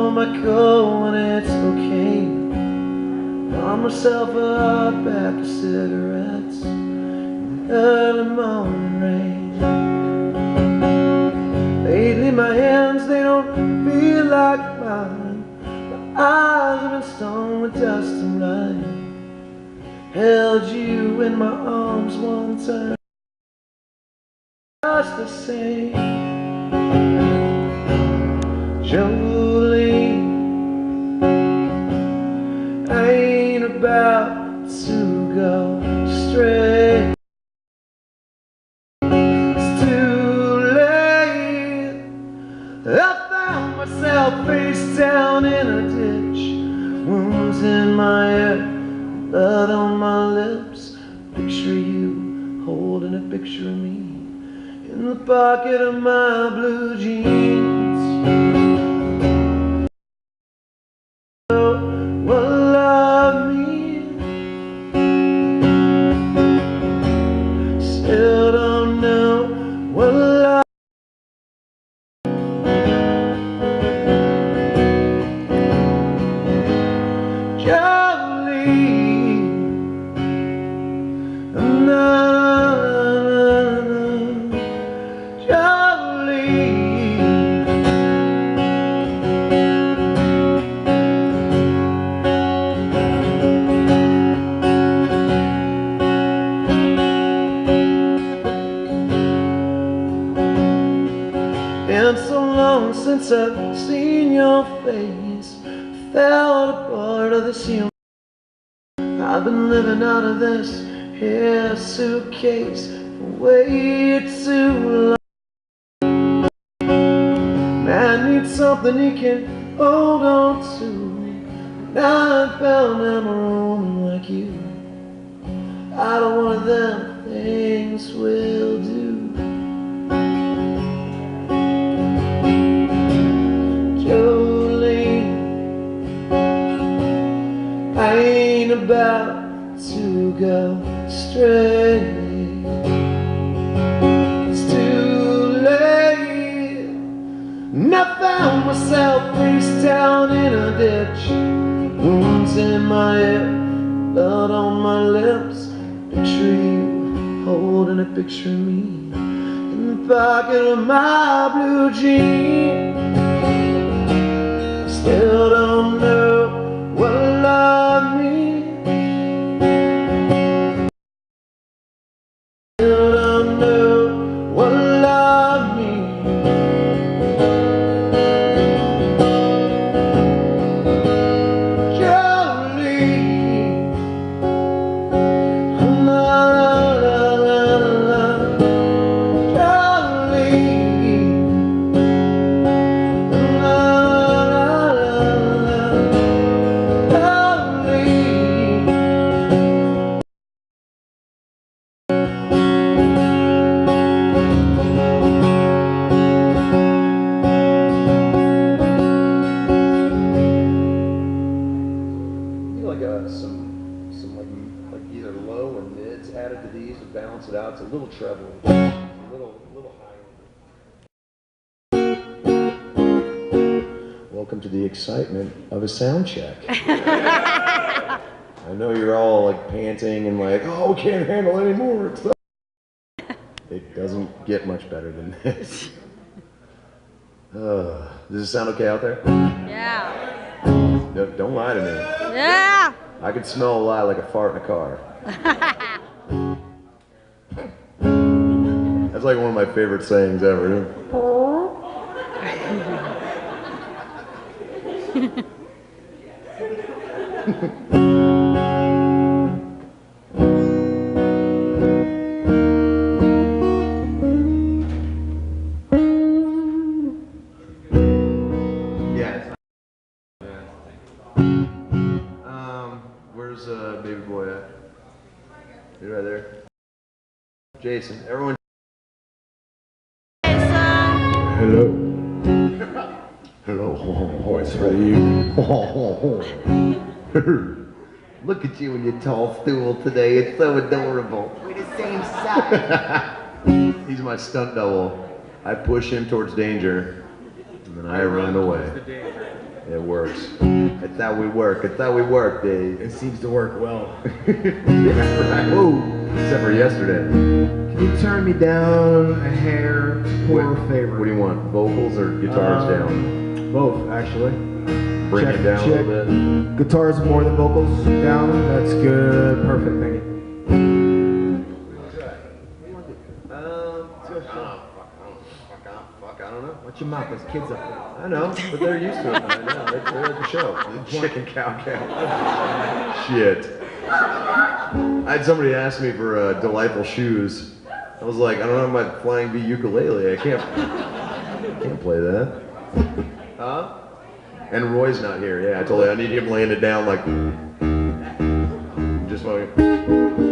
on my coat when it's cocaine. Bought myself a hot pack of cigarettes in the early morning rain. Lately my hands, they don't feel like mine. My eyes have been stung with dust and blood. Held you in my arms one time, just the same. Jolene, I ain't about to go straight. It's too late. I found myself face down in a ditch, wounds in my head, blood on my lips. Picture you holding a picture of me in the pocket of my blue jeans. What love means, still don't know what love. Jolene, na, Jolene. Been so long since I've seen your face, felt a part of this human. I've been living out of this here suitcase for way too long. Man needs something he can hold on to. Now I found I'm a woman like you. I don't want one of them things will do. Jolene, I ain't about to go straight. It's too late. And I found myself face down in a ditch, wounds in my head, blood on my lips. Picture you holding a picture of me in the pocket of my blue jeans. Still don't know what love means. Still don't know what love means. Jolene, la la la la la. Jolene, la la la la. Some like either low or mids added to these to balance it out. It's a little treble, a little higher. Welcome to the excitement of a sound check. I know you're all like panting and like, oh, we can't handle it anymore. It doesn't get much better than this. Does it sound okay out there? Yeah. No, don't lie to me. Yeah. I could smell a lie like a fart in a car. That's like one of my favorite sayings ever. Where's baby boy at? You're right there. Jason, everyone. Hello. Hello. Oh, it's for you. Look at you and your tall stool today. It's so adorable. We're the same size. He's my stunt double. I push him towards danger. then I run away. It works. It's how we work. It's how we work, Dave. It seems to work well. Yeah, right. Whoa. Except for yesterday. Can you turn me down a hair? Poor favorite. What do you want? Vocals or guitars down? Both, actually. Bring it down a little bit. Guitars more than vocals down. That's good. Perfect. Thank you. I don't know. Watch your mouth. There's kids up there. I know, but they're used to it. I know. They're at the show. Chicken cow. Shit. I had somebody ask me for delightful shoes. I was like, I don't have my flying V ukulele. I can't play that. Huh? And Roy's not here. Yeah, I told you I need him laying it down like just fucking.